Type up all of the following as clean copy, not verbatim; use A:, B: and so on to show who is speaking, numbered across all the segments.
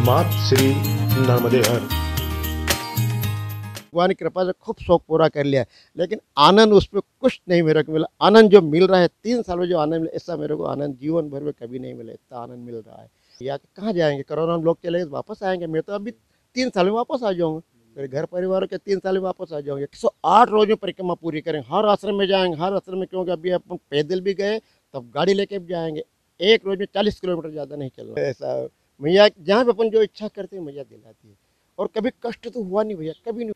A: मात श्री नर्मदे हर।
B: भगवान की कृपा से खूब शौक पूरा कर लिया, लेकिन आनंद उसमें कुछ नहीं मेरे को मिला। आनंद जो मिल रहा है 3 साल में, जो आनंद मिला, ऐसा मेरे को आनंद जीवन भर में कभी नहीं मिला। इतना आनंद मिल रहा है। या कहाँ जाएंगे, कोरोना में लोग चले गए तो वापस आएंगे। मैं तो अभी 3 साल में वापस आ जाऊंगा। मेरे घर परिवार के 3 साल में वापस आ जाऊंगे। 108 रोज में परिक्रमा पूरी करेंगे। हर आश्रम में जाएंगे, हर आश्रम में, क्योंकि अभी अपन पैदल भी गए तब गाड़ी लेके भी जाएंगे। एक रोज में 40 किलोमीटर ज़्यादा नहीं चलना। ऐसा मैया जहाँ पे अपन जो इच्छा करते हैं मैया दिलाती है। और कभी कष्ट तो हुआ नहीं भैया, कभी नहीं।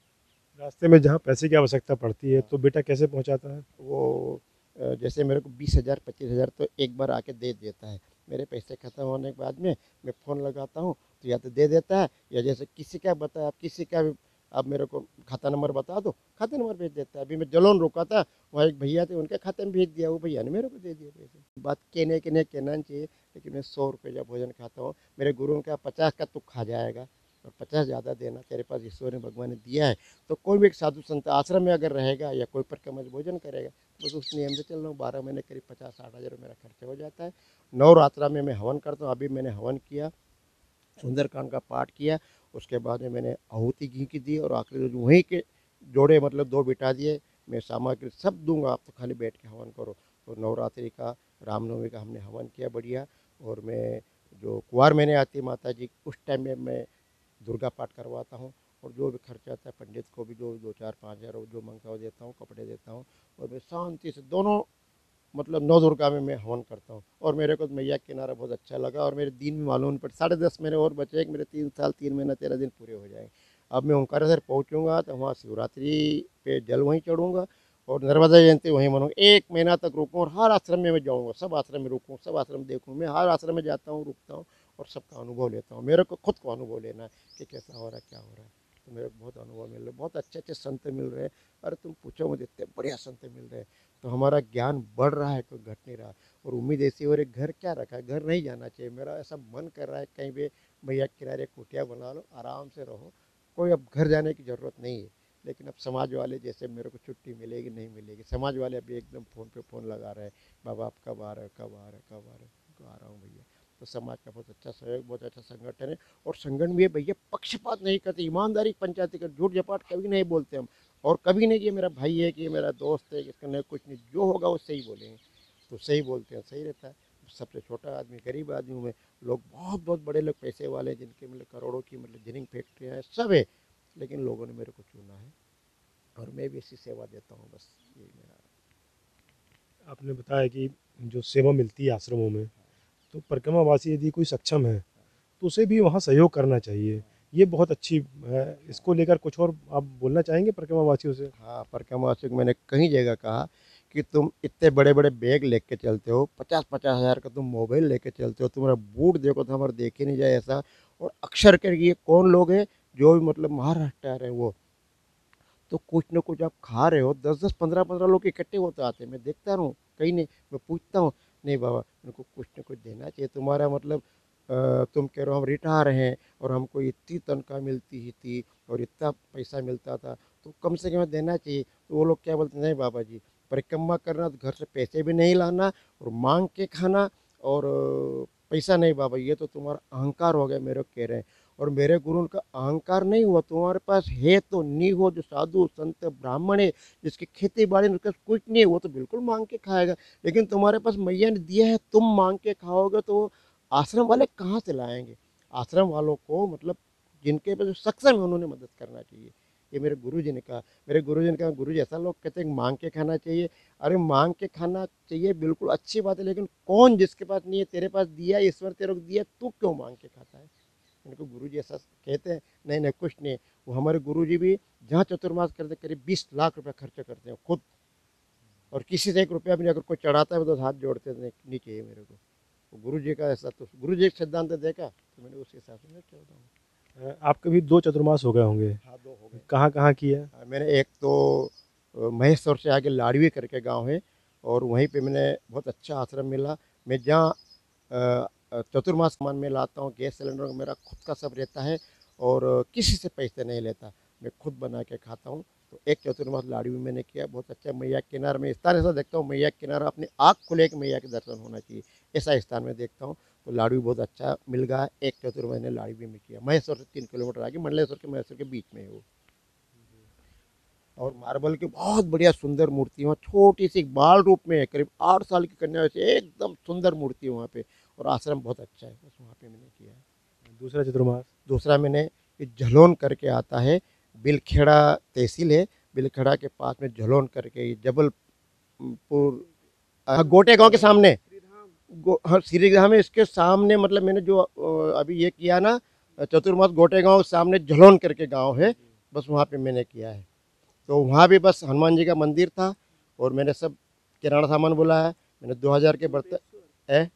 A: रास्ते में जहाँ पैसे की आवश्यकता पड़ती है तो बेटा कैसे पहुँचाता है?
B: वो जैसे मेरे को 20,000 25,000 तो एक बार आके दे देता है। मेरे पैसे ख़त्म होने के बाद में मैं फ़ोन लगाता हूँ तो या तो दे देता है, या जैसे किसी का बता, आप किसी का भी आप मेरे को खाता नंबर बता दो, खाता नंबर भेज देता है। अभी मैं जलोन रुका था, वहाँ एक भैया थे, उनके खाते में भेज दिया, वो भैया ने मेरे को दे दिए पैसे। बात कहने के नहीं कहना चाहिए, लेकिन मैं 100 रुपये का भोजन खाता हूँ। मेरे गुरु का 50 का तू खा जाएगा, और 50 ज़्यादा देना, तेरे पास ईश्वर ने भगवान ने दिया है। तो कोई भी एक साधु संत आश्रम में अगर रहेगा या कोई परिक्रमा से भोजन करेगा, बस उस नियम से चल रहा हूँ। 12 महीने करीब 50-60 हज़ार मेरा खर्चा हो जाता है। नवरात्रा में मैं हवन करता हूँ। अभी मैंने हवन किया, सुंदरकांड का पाठ किया। उसके बाद में मैंने आहुति घी की दी, और आखिरी रोज वहीं के जोड़े मतलब 2 बिठा दिए। मैं सामग्री सब दूंगा, आप तो खाली बैठ के हवन करो। तो नवरात्रि का, रामनवमी का हमने हवन किया बढ़िया। और मैं जो कुंवार महीने आती है माता जी, उस टाइम में मैं दुर्गा पाठ करवाता हूँ। और जो भी खर्चा आता है पंडित को भी जो 2-4-5 हज़ार जो मांगता है वो देता हूँ, कपड़े देता हूँ। और मैं शांति से दोनों मतलब 9 दुर्गा में मैं हवन करता हूँ। और मेरे को तो मैया के किनारा बहुत अच्छा लगा, और मेरे दिन भी मालूम पड़े। 10.5 महीने और बचे, एक मेरे 3 साल 3 महीना 13 दिन पूरे हो जाएंगे। अब मैं ओंकारेश्वर पहुँचूँगा तो वहाँ शिवरात्रि पे जल वहीं चढ़ूँगा, और नर्मदा जयंती वहीं मनूँगा। 1 महीना तक रुकूँ, और हर आश्रम में मैं जाऊँगा, सब आश्रम में रुकूँ, सब आश्रम देखूँ। मैं हर आश्रम में जाता हूँ, रुकता हूँ, और सबका अनुभव लेता हूँ। मेरे को खुद को अनुभव लेना है कि कैसा हो रहा है, क्या हो रहा है। तो मेरे को बहुत अनुभव मिल रहा है, बहुत अच्छे अच्छे संत मिल रहे हैं। अरे तुम पूछो मुझे, इतने बढ़िया संत मिल रहे हैं। तो हमारा ज्ञान बढ़ रहा है, कोई घट नहीं रहा। और उम्मीद ऐसी हो रही, घर क्या रखा है, घर नहीं जाना चाहिए। मेरा ऐसा मन कर रहा है कहीं भी भैया किनारे कुटिया बना लो, आराम से रहो। कोई अब घर जाने की ज़रूरत नहीं है। लेकिन अब समाज वाले जैसे मेरे को छुट्टी मिलेगी नहीं मिलेगी, समाज वाले अभी एकदम फ़ोन पे फ़ोन लगा रहे हैं, बाबा आप कब आ रहे हो, कब आ रहे हो, कब आ रहे हो। तो आ रहा हूँ भैया। तो समाज का बहुत अच्छा सहयोग, बहुत अच्छा संगठन है। और संगठन भी है भैया, पक्षपात नहीं करते, ईमानदारी पंचायती कर, झूठ झपाट कभी नहीं बोलते हम। और कभी नहीं कि ये मेरा भाई है, कि ये मेरा दोस्त है, कि इसका नहीं, कुछ नहीं, जो होगा वो सही बोलेंगे। तो सही बोलते हैं, सही रहता है। सबसे छोटा आदमी, गरीब आदमी हूँ मैं। लोग बहुत बहुत बड़े लोग, पैसे वाले, जिनके मतलब करोड़ों की मतलब जिनिंग फैक्ट्रियाँ हैं, सब है। लेकिन लोगों ने मेरे को चुना है, और मैं भी ऐसी सेवा देता हूँ, बस यही मेरा।
A: आपने बताया कि जो सेवा मिलती है आश्रमों में, तो परिक्रमावासी यदि कोई सक्षम है तो उसे भी वहाँ सहयोग करना चाहिए। ये बहुत अच्छी है। इसको लेकर कुछ और आप बोलना चाहेंगे परिक्रमावासियों से?
B: हाँ, परिक्रमा से मैंने कई जगह कहा कि तुम इतने बड़े बड़े बैग लेके चलते हो, 50-50 हज़ार का तुम मोबाइल लेके चलते हो, तुम्हारा बूट देखो तो हमारा देखे नहीं जाए ऐसा। और अक्सर करके ये कौन लोग हैं जो भी मतलब महाराष्ट्र आ रहे हैं वो, तो कुछ ना कुछ आप खा रहे हो, 10-10 15-15 लोग इकट्ठे होते आते हैं, मैं देखता रहूँ कहीं नहीं। मैं पूछता हूँ, नहीं बाबा उनको कुछ ना कुछ देना चाहिए। तुम्हारा मतलब तुम कह रहे हो हम रिटायर हैं, और हमको इतनी तनख्वाह मिलती ही थी, और इतना पैसा मिलता था, तो कम से कम देना चाहिए। तो वो लोग क्या बोलते हैं, नहीं बाबा जी, परिक्रमा करना तो घर से पैसे भी नहीं लाना, और मांग के खाना, और पैसा नहीं बाबा, ये तो तुम्हारा अहंकार हो गया, मेरे को कह रहे हैं। और मेरे गुरु उनका अहंकार नहीं हुआ, तुम्हारे पास है तो नहीं हो, जो साधु संत ब्राह्मण है, जिसकी खेती बाड़ी में उसका कुछ नहीं है, वो तो बिल्कुल मांग के खाएगा। लेकिन तुम्हारे पास मैया ने दिया है, तुम मांग के खाओगे, तो आश्रम वाले कहाँ से लाएंगे। आश्रम वालों को मतलब जिनके पास सक्षम है उन्होंने मदद करना चाहिए। ये मेरे गुरु जी ने कहा। मेरे गुरु जी ने कहा, गुरु जी ऐसा लोग कहते हैं मांग के खाना चाहिए। अरे मांग के खाना चाहिए, बिल्कुल अच्छी बात है, लेकिन कौन जिसके पास नहीं है, तेरे पास दिया, ईश्वर तेरे को दिया, तू क्यों मांग के खाता है। इनको गुरुजी ऐसा कहते हैं, नहीं नहीं कुछ नहीं। वो हमारे गुरुजी भी जहाँ चतुर्मास करते करीब 20 लाख रुपया खर्च करते हैं खुद, और किसी से 1 रुपया भी नहीं। अगर कोई चढ़ाता है तो हाथ जोड़ते हैं, नहीं चाहिए मेरे को। तो गुरु जी का ऐसा, तो गुरु जी एक सिद्धांत देखा, तो मैंने उस हिसाब से मैं चलता हूँ।
A: आपके भी 2 चतुर्मास हो गए होंगे।
B: हाँ, 2 हो गए।
A: कहाँ कहाँ किया?
B: मैंने एक तो महेश्वर से आगे लाड़वी करके गांव है, और वहीं पे मैंने बहुत अच्छा आश्रम मिला। मैं जहाँ चतुर्मास सामान में लाता हूँ, गैस सिलेंडर मेरा खुद का सब रहता है, और किसी से पैसे नहीं लेता, मैं खुद बना के खाता हूँ। तो एक चतुर्मास लाड़वी मैंने किया, बहुत अच्छा। मैया के किनारे में स्थान ऐसा देखता हूँ, मैया के किनारा अपनी आँख खुले कि मैया के दर्शन होना चाहिए, ऐसा स्थान में देखता हूँ। तो लाडू भी बहुत अच्छा मिल गया। एक चतुर्मास ने लाडू भी में किया, महेश्वर से 3 किलोमीटर आगे, मंडलेश्वर के महेश्वर के बीच में है वो। और मार्बल की बहुत बढ़िया सुंदर मूर्ति है वहाँ, छोटी सी बाल रूप में है, करीब 8 साल की कन्या वैसे एकदम सुंदर मूर्ति है वहाँ पे। और आश्रम बहुत अच्छा है, बस वहाँ पे मैंने किया है।
A: दूसरा चतुर्मास?
B: दूसरा मैंने ये झलोन करके आता है, बिलखेड़ा तहसील है, बिलखेड़ा के पास में झलोन करके, ये जबलपुर गोटे गांव के सामने, हाँ श्री धाम है, इसके सामने। मतलब मैंने जो अभी ये किया ना चतुर्मास, गोटे गांव सामने झलोन करके गांव है, बस वहाँ पे मैंने किया है। तो वहाँ भी बस हनुमान जी का मंदिर था और मैंने सब किराना सामान बोला है। मैंने 2000 के बर्तन है,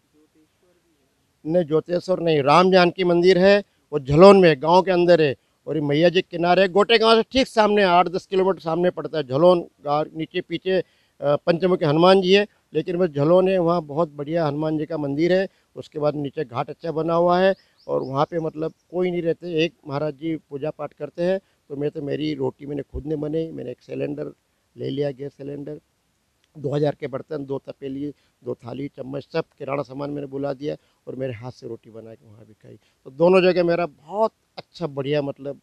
B: नहीं ज्योतिषवर नहीं, राम जानकी मंदिर है, वो झलोन में गांव के अंदर है। और ये मैया जी किनारे गोटे गांव से ठीक सामने 8-10 किलोमीटर सामने पड़ता है झलोन गाँव। नीचे पीछे पंचमुखी हनुमान जी है, लेकिन बस झलोन है, वहाँ बहुत बढ़िया हनुमान जी का मंदिर है। उसके बाद नीचे घाट अच्छा बना हुआ है और वहाँ पे मतलब कोई नहीं रहते, एक महाराज जी पूजा पाठ करते हैं। तो मैं तो मेरी रोटी मैंने खुद ने बनाई, मैंने एक सिलेंडर ले लिया, गैस सिलेंडर, 2000 के बर्तन, 2 तपेली, 2 थाली चम्मच, सब किराना सामान मैंने बुला दिया और मेरे हाथ से रोटी बना के वहाँ भी खाई। तो दोनों जगह मेरा बहुत अच्छा बढ़िया, मतलब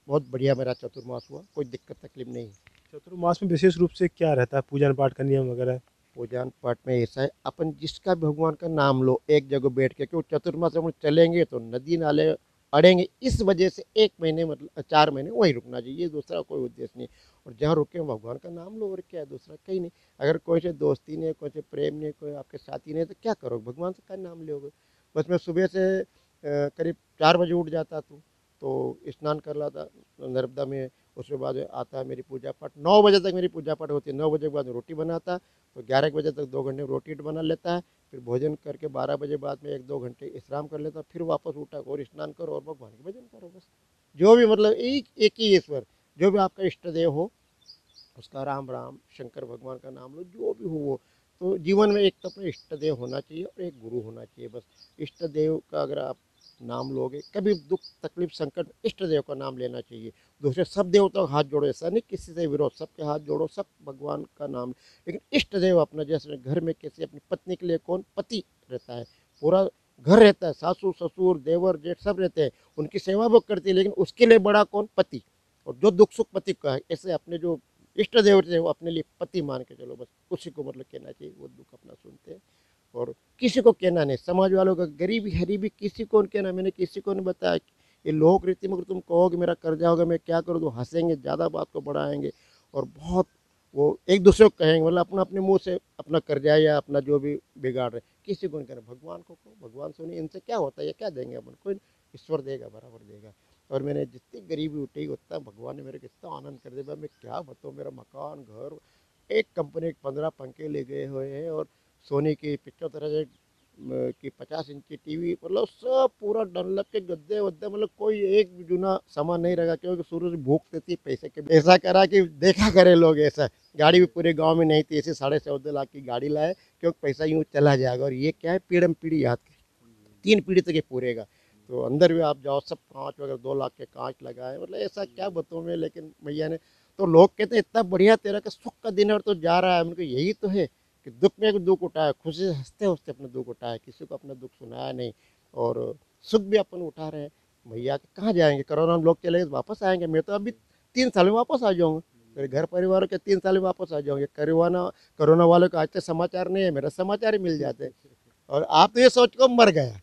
B: बहुत बढ़िया मेरा चतुर्मास हुआ, कोई दिक्कत तकलीफ नहीं।
A: चतुर्मास में विशेष रूप से क्या रहता है, पूजन पाठ का नियम वगैरह?
B: पूजन पाठ में ऐसा है, अपन जिसका भगवान का नाम लो एक जगह बैठ के, क्यों चतुर्मास में चलेंगे तो नदी नाले अड़ेंगे, इस वजह से 1 महीने मतलब 4 महीने वहीं रुकना चाहिए, दूसरा कोई उद्देश्य नहीं। और जहाँ रुके भगवान का नाम लो, और क्या है, दूसरा कहीं नहीं। अगर कोई से दोस्ती नहीं है, कोई से प्रेम नहीं है, कोई आपके साथी नहीं है, तो क्या करोगे, भगवान से क्या नाम लोगे। बस मैं सुबह से करीब 4 बजे उठ जाता था, तो स्नान कर लाता नर्मदा में। उसके बाद आता है मेरी पूजा पाठ, 9 बजे तक मेरी पूजा पाठ होती है। 9 बजे के बाद रोटी बनाता, तो 11 बजे तक 2 घंटे रोटी बना लेता है। फिर भोजन करके 12 बजे बाद में 1-2 घंटे विश्राम कर लेता, फिर वापस उठा और स्नान करो और भगवान के भजन करो। बस जो भी मतलब एक ही ईश्वर, जो भी आपका इष्ट देव हो उसका राम राम शंकर भगवान का नाम लो, जो भी हो वो। तो जीवन में एक तो अपना इष्ट देव होना चाहिए और एक गुरु होना चाहिए। बस इष्ट देव का अगर आप नाम लोगे, कभी दुख तकलीफ संकट, इष्ट देव का नाम लेना चाहिए। दूसरे सब देवताओं का हाथ जोड़ो, ऐसा नहीं किसी से विरोध, सबके हाथ जोड़ो, सब भगवान का नाम। लेकिन इष्ट देव अपना, जैसे घर में कैसे अपनी पत्नी के लिए कौन पति रहता है, पूरा घर रहता है, सासू ससुर देवर जेठ सब रहते हैं, उनकी सेवा वो करती है, लेकिन उसके लिए बड़ा कौन, पति। और जो दुख सुख पति का है, ऐसे अपने जो इष्ट देव थे वो अपने लिए पति मान के चलो, बस उसी को मतलब कहना चाहिए, वो दुख अपना सुनते हैं। और किसी को कहना नहीं, समाज वालों का गरीबी हरीबी किसी को नहीं कहना। मैंने किसी को नहीं बताया। ये लोक रीति में अगर तुम कहोगे मेरा कर्जा होगा मैं क्या करूँ, तो हंसेंगे, ज़्यादा बात को बढ़ाएंगे और बहुत वो एक दूसरे को कहेंगे, मतलब अपना अपने मुंह से अपना कर्जा या अपना जो भी बिगाड़ रहे, किसी को नहीं कहना। भगवान को कहो, भगवान सुनिए, इनसे क्या होता है, ये क्या देंगे अपन, कोई ईश्वर देगा, बराबर देगा। और मैंने जितनी गरीबी उठी उतना भगवान ने मेरे को इतना आनंद कर दिया, मैं क्या बताऊँ। मेरा मकान घर, एक कंपनी के 15 पंखे ले गए हुए हैं, और सोनी की 75,000 की 50 इंच की टीवी, मतलब सब पूरा डनलप के गद्दे वद्दे, मतलब कोई एक भी जूना सामान नहीं रखा, क्योंकि शुरू से भूख थी पैसे के। ऐसा करा कि देखा करे लोग, ऐसा गाड़ी भी पूरे गांव में नहीं थी, ऐसे 14.5 लाख की गाड़ी लाए, क्योंकि पैसा यूँ चला जाएगा। और ये क्या है, पीढ़म पीढ़ी याद, 3 पीढ़ी तक ये पूरेगा। तो अंदर भी आप जाओ, सब कांच वगैरह 2 लाख के कांच लगाए, मतलब ऐसा क्या बताऊँ मैं। लेकिन भैया ने तो, लोग कहते हैं इतना बढ़िया तेरा का सुख का दिन है तो जा रहा है। उनको यही तो है कि दुख में एक दुख उठाया, खुशी से हंसते हंसते अपना दुख उठाया, किसी को अपना दुख सुनाया नहीं। और सुख भी अपन उठा रहे हैं। भैया कहाँ जाएंगे, कोरोना में लोग चले गए तो वापस आएंगे। मैं तो अभी 3 साल में वापस आ जाऊँगा, मेरे घर परिवार के 3 साल में वापस आ जाऊँगे। कोरोना वालों का आज तक समाचार नहीं है, मेरा समाचार ही मिल जाते। और आप तो ये सोच को मर गया,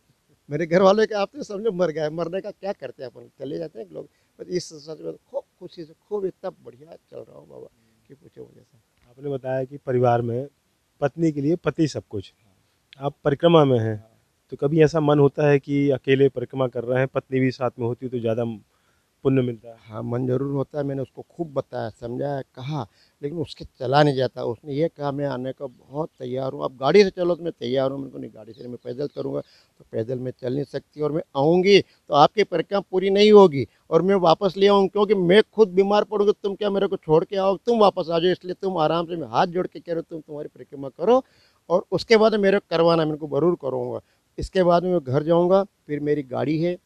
B: मेरे घर वाले के आप तो समझो मर गया, मरने का क्या करते हैं अपन, चले जाते हैं लोग। बस इस सच में खूब खुशी से, खूब इतना बढ़िया चल रहा हूँ बाबा कि पूछो मुझे सब।
A: आपने बताया कि परिवार में पत्नी के लिए पति सब कुछ, आप परिक्रमा में हैं, तो कभी ऐसा मन होता है कि अकेले परिक्रमा कर रहे हैं, पत्नी भी साथ में होती तो ज़्यादा पुण्य मिलता है?
B: हाँ, मन जरूर होता है। मैंने उसको खूब बताया, समझाया, कहा, लेकिन उसके चला नहीं जाता। उसने ये कहा मैं आने का बहुत तैयार हूँ, आप गाड़ी से चलो तो मैं तैयार हूँ। मेरे को नहीं, गाड़ी से नहीं, मैं पैदल करूँगा। तो पैदल मैं चल नहीं सकती, और मैं आऊँगी तो आपकी परिक्रमा पूरी नहीं होगी और मैं वापस ले आऊँ, क्योंकि मैं खुद बीमार पड़ूँगी। तुम क्या मेरे को छोड़ के आओ, तुम वापस आ जाओ। इसलिए तुम आराम से, मैं हाथ जोड़ के कह रहा हूँ, तुम तुम्हारी परिक्रमा करो और उसके बाद मेरे को करवाना, मेरे को ज़रूर करूँगा। इसके बाद में मैं घर जाऊँगा, फिर मेरी गाड़ी है,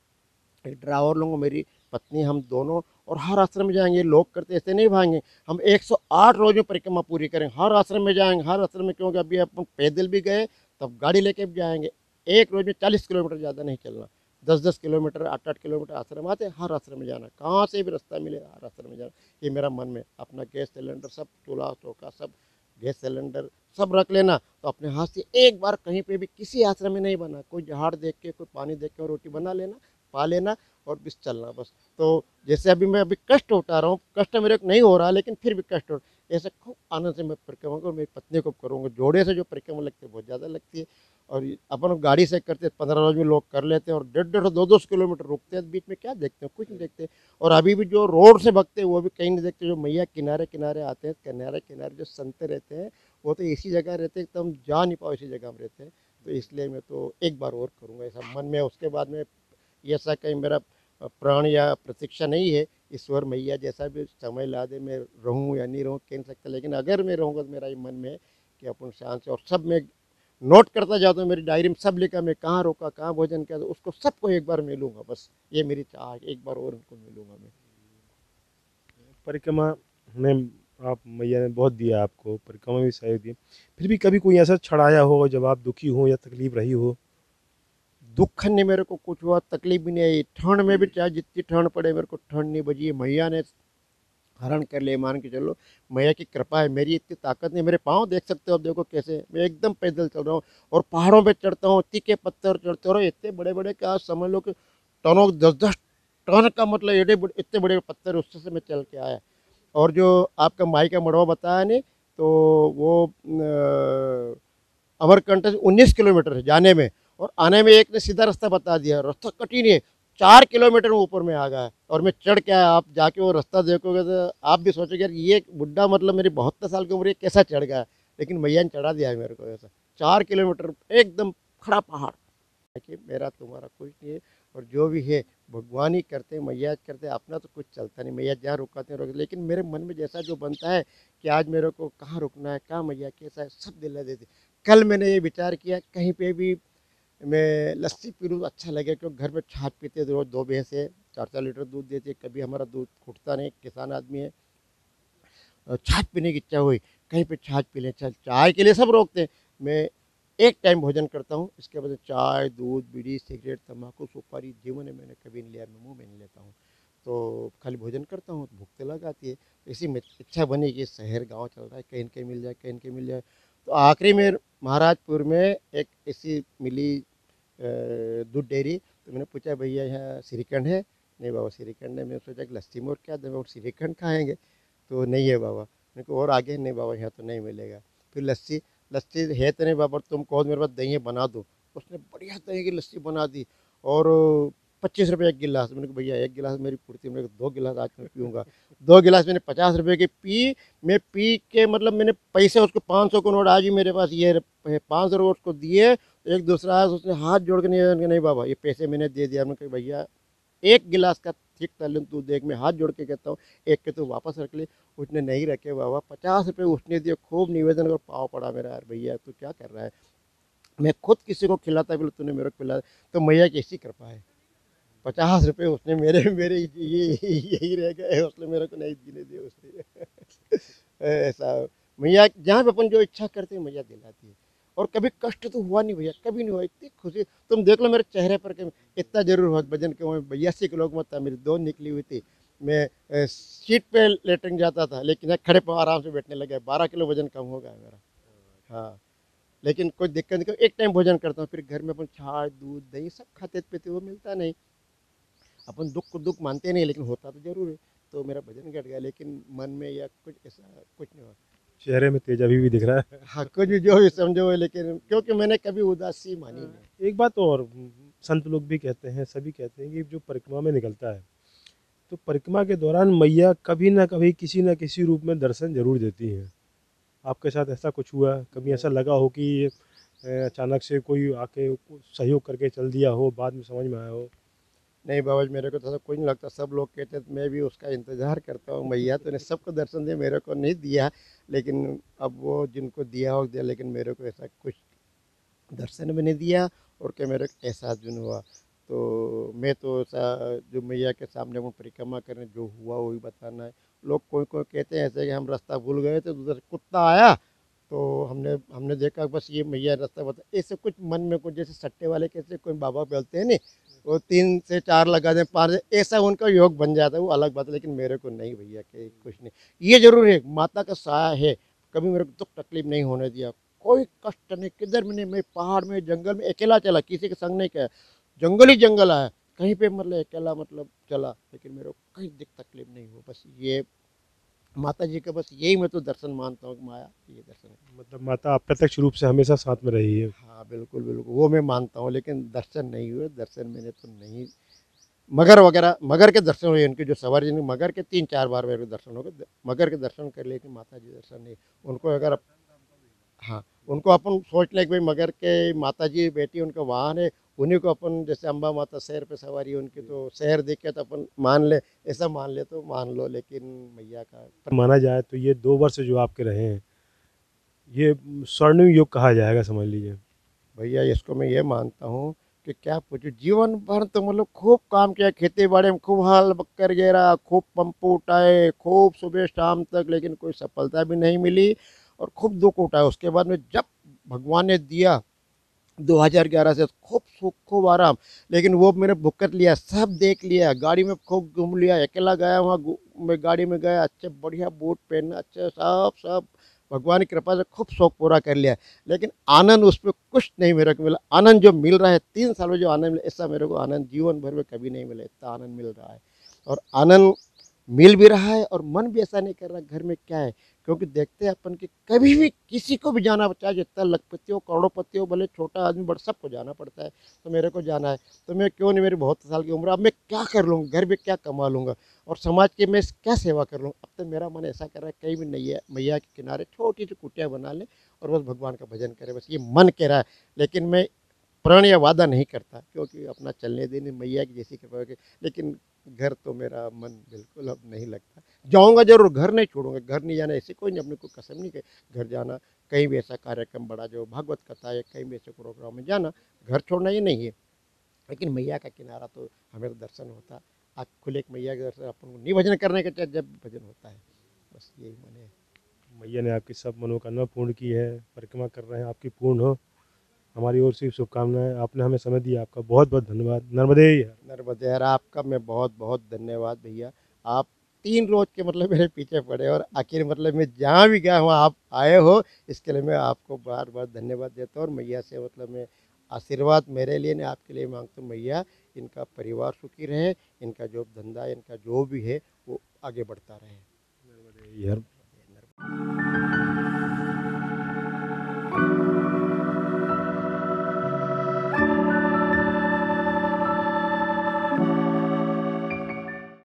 B: एक ड्राइवर लूँगा, मेरी पत्नी, हम दोनों, और हर आश्रम में जाएंगे। लोग करते ऐसे नहीं भागेंगे, हम 108 रोज में परिक्रमा पूरी करेंगे, हर आश्रम में जाएंगे, हर आश्रम में। क्योंकि अभी अपन पैदल भी गए तब गाड़ी लेके भी जाएंगे, एक रोज में 40 किलोमीटर ज़्यादा नहीं चलना, 10-10 किलोमीटर, 8-8 किलोमीटर आश्रम आते, हर आश्रम में जाना, कहाँ से भी रास्ता मिले हर आश्रम में जाना। ये मेरा मन में, अपना गैस सिलेंडर सब, चूल्हा चौका सब, गैस सिलेंडर सब रख लेना, तो अपने हाथ से एक बार कहीं पे भी किसी आश्रम में नहीं बना, कोई झाड़ देख के, कोई पानी देख के रोटी बना लेना, पा लेना और बस चलना बस। तो जैसे अभी मैं अभी कष्ट उठा रहा हूँ, कष्ट मेरे को नहीं हो रहा लेकिन फिर भी कष्ट हो, ऐसे खूब आनंद से मैं परिक्रमा करूँ, मेरी पत्नी को करूँगा। जोड़े से जो परिक्रमा लगती है बहुत ज़्यादा लगती है, और अपन गाड़ी से करते 15 रोज में लोग कर लेते हैं, और 1.5 2-2 किलोमीटर रुकते हैं, बीच में क्या देखते हैं, कुछ नहीं देखते। और अभी भी जो रोड से भगते हैं वो भी कहीं नहीं देखते, जो मैया किनारे किनारे आते हैं, किनारे किनारे जो संत रहते हैं वो तो ऐसी जगह रहते हैं कि तुम जा नहीं पाओ, ऐसी जगह में रहते हैं। तो इसलिए मैं तो एक बार और करूँगा ऐसा मन में, उसके बाद में ऐसा कहीं मेरा प्राण या प्रतीक्षा नहीं है, ईश्वर मैया जैसा भी समय ला दे, मैं रहूँ या नहीं रहूँ कह नहीं सकता, लेकिन अगर मैं रहूँगा तो मेरा ये मन में है कि अपन शांत से, और सब में नोट करता जाता हूँ, मेरी डायरी में सब लिखा, मैं कहाँ रोका, कहाँ भोजन किया, तो उसको सबको एक बार मिलूंगा, बस ये मेरी चाह है, एक बार और उनको मिलूंगा मैं।
A: परिक्रमा में आप मैया ने बहुत दिया आपको, परिक्रमा भी सहयोग दिया, फिर भी कभी कोई ऐसा क्षण आया हो जब आप दुखी हो या तकलीफ रही हो?
B: दुख नहीं मेरे को कुछ हुआ, तकलीफ भी नहीं आई, ठंड में भी चाहे जितनी ठंड पड़े मेरे को ठंड नहीं बजी, मैया ने हरण कर लिए, मान के चलो मैया की कृपा है, मेरी इतनी ताकत नहीं, मेरे पाँव देख सकते हो आप, देखो कैसे मैं एकदम पैदल चल रहा हूँ, और पहाड़ों पे चढ़ता हूँ, तीखे पत्थर चढ़ते रहो, इतने बड़े बड़े क्या समझ लो कि टनों 10-10 टन का मतलब, इतने बड़े पत्थर उससे से मैं चल के आया। और जो आपका माई का मड़वा बताया नहीं, तो वो अमरकंटक 19 किलोमीटर है जाने में, और आने में एक ने सीधा रास्ता बता दिया, रास्ता कठिन है, 4 किलोमीटर ऊपर में आ गया, और मैं चढ़ के आया। आप जाके वो रास्ता देखोगे तो आप भी सोचोगे यार ये बुढ़ा मतलब मेरी 72 साल की उम्र, ये कैसा चढ़ गया, लेकिन भैया ने चढ़ा दिया है मेरे को ऐसा, 4 किलोमीटर एकदम खड़ा पहाड़। कि मेरा तुम्हारा कुछ नहीं है, और जो भी है भगवान ही करते हैं, मैया करते हैं, अपना तो कुछ चलता नहीं, मैया जहाँ रुकाते हैं रुकते, लेकिन मेरे मन में जैसा जो बनता है कि आज मेरे को कहाँ रुकना है, कहाँ मैया कैसा है, सब दिला देते। कल मैंने ये विचार किया कहीं पे भी मैं लस्सी पी लूँ तो अच्छा लगे, क्योंकि घर में छाछ पीते रोज, 2 भैंस है, 4-4 लीटर दूध देती है, कभी हमारा दूध फूटता नहीं, किसान आदमी है, छाछ पीने की इच्छा हुई, कहीं पे छाछ पी लें, चल चाय के लिए सब रोकते हैं, मैं एक टाइम भोजन करता हूँ, इसके बाद चाय दूध बीड़ी सिगरेट तम्बाकू सुपारी जीवन में मैंने कभी नहीं लिया, मैं मुँह में नहीं लेता हूँ। तो खाली भोजन करता हूँ तो भूख तो लग आती है, तो इसी में इच्छा बनी कि शहर गांव चल रहा है, कहीं न कहीं मिल जाए, कहीं न कहीं मिल जाए। तो आखिरी में महाराजपुर में एक ऐसी मिली दूध डेयरी, तो मैंने पूछा भैया यहाँ श्रीखंड है? नहीं बाबा श्रीखंड है। मैंने सोचा कि लस्सी में और क्या दें, और श्रीखंड खाएँगे, तो नहीं है बाबा। मेरे को और आगे नहीं बाबा, यहाँ तो नहीं मिलेगा। फिर लस्सी, लस्सी है तो नहीं बाबा, तुम कहो मेरे पास दही है बना दो। उसने बढ़िया दही की लस्सी बना दी, और 25 रुपये एक गिलास। मैंने कहा भैया एक गिलास मेरी पूर्ति, मैंने कहा 2 गिलास आज मैं पीऊँगा। 2 गिलास मैंने 50 रुपये की पी। मैं पी के मतलब मैंने पैसे उसको 500 का नोट आज ही मेरे पास ये 500 रुपये उसको दिए। एक दूसरा आया, उसने हाथ जोड़ के नहीं, नहीं बाबा ये पैसे मैंने दे दिया। मैंने कहा भैया एक गिलास का ठीक तलन तू देख, मैं हाथ जोड़ के कहता हूँ एक के तू वापस रख ले। उसने नहीं रखे बाबा, 50 रुपये उसने दिए, खूब निवेदन कर पाव पड़ा मेरा, यार भैया तू क्या कर रहा है, मैं खुद किसी को खिलाता बोले तूने मेरे को खिलाया। तो मैया की ऐसी कृपा है, 50 रुपये उसने मेरे मेरे ये यही रह गए, उसने मेरे को नहीं जीने दिए उसने। ऐसा मैया जहाँ भी अपन जो इच्छा करते हैं मैया दिलाती है। और कभी कष्ट तो हुआ नहीं भैया, कभी नहीं हुआ, इतनी खुशी तुम देख लो मेरे चेहरे पर कि इतना जरूर हुआ भजन के मैं 82 किलो मत था, मेरी 2 निकली हुई थी। मैं सीट पे लेटने जाता था, लेकिन खड़े पर आराम से बैठने लगे, 12 किलो वजन कम हो गया मेरा। हाँ, लेकिन कोई दिक्कत नहीं, एक टाइम भोजन करता हूँ, फिर घर में अपन छाछ दूध दही सब खाते पीते, वो मिलता नहीं। अपन दुख को दुख मानते नहीं, लेकिन होता तो जरूर है। तो मेरा वजन घट गया, लेकिन मन में या कुछ ऐसा कुछ नहीं हुआ।
A: चेहरे में तेज अभी भी दिख रहा है।
B: हाँ, कुछ भी जो भी समझो, लेकिन क्योंकि मैंने कभी उदासी मानी नहीं।
A: एक बात और, संत लोग भी कहते हैं, सभी कहते हैं कि जो परिक्रमा में निकलता है, तो परिक्रमा के दौरान मैया कभी ना कभी किसी ना किसी रूप में दर्शन जरूर देती हैं। आपके साथ ऐसा कुछ हुआ कभी? ऐसा लगा हो कि अचानक से कोई आके सहयोग करके चल दिया हो, बाद में समझ में आया हो?
B: नहीं बाबा जी, मेरे को तो ऐसा कोई नहीं लगता, सब लोग कहते हैं, तो मैं भी उसका इंतजार करता हूँ, मैया तो ने सबको दर्शन दिया, मेरे को नहीं दिया। लेकिन अब वो जिनको दिया हो दिया, लेकिन मेरे को ऐसा कुछ दर्शन भी नहीं दिया, और क्या मेरे को एहसास भी नहीं हुआ। तो मैं तो ऐसा जो मैया के सामने वो परिक्रमा करने जो हुआ वही बताना है। लोग कोई कोई कहते हैं ऐसे कि हम रास्ता भूल गए थे, दूसरा कुत्ता आया तो हमने हमने देखा बस ये मैया रास्ता बता, ऐसे कुछ मन में कुछ जैसे सट्टे वाले कैसे कोई बाबा बोलते हैं नहीं, वो 3 से 4 लगा दें 5 ऐसा उनका योग बन जाता है, वो अलग बात है। लेकिन मेरे को नहीं भैया के कुछ नहीं, ये जरूर है माता का साया है, कभी मेरे को दुख तकलीफ नहीं होने दिया, कोई कष्ट नहीं, किधर में नहीं, मैं पहाड़ में जंगल में अकेला चला, किसी के संग नहीं किया, जंगल ही जंगल आया, कहीं पे मतलब अकेला मतलब चला, लेकिन मेरे को कहीं दिख तकलीफ नहीं हो। बस ये माता जी का बस यही मैं तो दर्शन मानता हूँ कि माया ये दर्शन है।
A: मतलब माता अप्रत्यक्ष रूप से हमेशा साथ में रही है।
B: हाँ बिल्कुल बिल्कुल, वो मैं मानता हूँ, लेकिन दर्शन नहीं हुए, दर्शन मैंने तो नहीं, मगर वगैरह मगर के दर्शन हुए, इनके जो सवारी जिनके मगर के 3-4 बार मेरे को दर्शन हो गए, मगर के दर्शन कर लिए, लेकिन माता जी दर्शन नहीं। उनको अगर हाँ, उनको अपन सोच लें कि भाई मगर के माता जी बेटी उनका वाहन है, उन्हीं को अपन जैसे अम्बा माता शहर पे सवारी है उनकी, तो शहर देख के तो अपन मान ले, ऐसा मान ले तो मान लो, लेकिन मैया का
A: माना जाए तो ये 2 वर्ष जो आपके रहे हैं, ये स्वर्णिम युग कहा जाएगा, समझ लीजिए।
B: भैया इसको मैं ये मानता हूँ कि क्या पूछो, जीवन भर तो मतलब खूब काम किया, खेती बाड़ी में खूब हल बकर गिरा, खूब पंप उठाए, खूब सुबह शाम तक, लेकिन कोई सफलता भी नहीं मिली, और खूब दुख उठाया। उसके बाद में जब भगवान ने दिया 2011 से खूब सुख खूब आराम, लेकिन वो मैंने भुगत लिया, सब देख लिया, गाड़ी में खूब घूम लिया, अकेला गया वहाँ मैं गाड़ी में गया, अच्छे बढ़िया बूट पहनना, अच्छे सब सब भगवान की कृपा से खूब शौक पूरा कर लिया, लेकिन आनंद उस पर कुछ नहीं मेरे को मिला। आनंद जो मिल रहा है 3 साल में, जो आनंद मिला ऐसा मेरे को आनंद जीवन भर में कभी नहीं मिला, इतना आनंद मिल रहा है। और आनंद मिल भी रहा है और मन भी ऐसा नहीं कर रहा घर में क्या है, क्योंकि देखते हैं अपन कि कभी भी किसी को भी जाना, चाहे जितना लखपति हो करोड़पति हो, भले छोटा आदमी बड़ा, सबको जाना पड़ता है, तो मेरे को जाना है, तो मैं क्यों नहीं, मेरी बहुत साल की उम्र, अब मैं क्या कर लूँगा, घर में क्या कमा लूँगा और समाज की मैं क्या सेवा कर लूँगा। अब तो मेरा मन ऐसा कर रहा है कहीं भी नहीं है, मैया के किनारे छोटी सी कुटिया बना ले और बस भगवान का भजन करे, बस ये मन कह रहा है। लेकिन मैं प्रण या वादा नहीं करता, क्योंकि अपना चलने देने मैया की जैसी कृपा होगी। लेकिन घर तो मेरा मन बिल्कुल अब नहीं लगता, जाऊंगा जरूर, घर नहीं छोड़ूंगा, घर नहीं जाना, ऐसे कोई नहीं, अपने को कसम नहीं कि घर जाना, कहीं भी ऐसा कार्यक्रम बड़ा जो भागवत कथा है, कहीं भी ऐसे प्रोग्राम में जाना, घर छोड़ना ये नहीं है। लेकिन मैया का किनारा तो हमें तो दर्शन होता, आँख खुले के मैया के दर्शन अपन को नहीं भजन करने का, चाहे जब भजन होता है, बस यही मन है।
A: मैया ने आपकी सब मनोकामना पूर्ण की है, परिक्रमा कर रहे हैं, आपकी पूर्ण हो। हमारी ओर से शुभकामनाएं, आपने हमें समय दिया, आपका बहुत बहुत धन्यवाद। नर्मदे हर।
B: नर्मदे हर, आपका मैं बहुत बहुत धन्यवाद भैया। आप 3 रोज के मतलब मेरे पीछे पड़े और आखिर मतलब मैं जहाँ भी गया हूँ आप आए हो, इसके लिए मैं आपको बार बार धन्यवाद देता हूँ। और मैया से मतलब मैं आशीर्वाद मेरे लिए नहीं आपके लिए मांगता हूँ, मैया इनका परिवार सुखी रहे, इनका जो धंधा इनका जो भी है वो आगे बढ़ता रहे।
A: नर्मदे हर।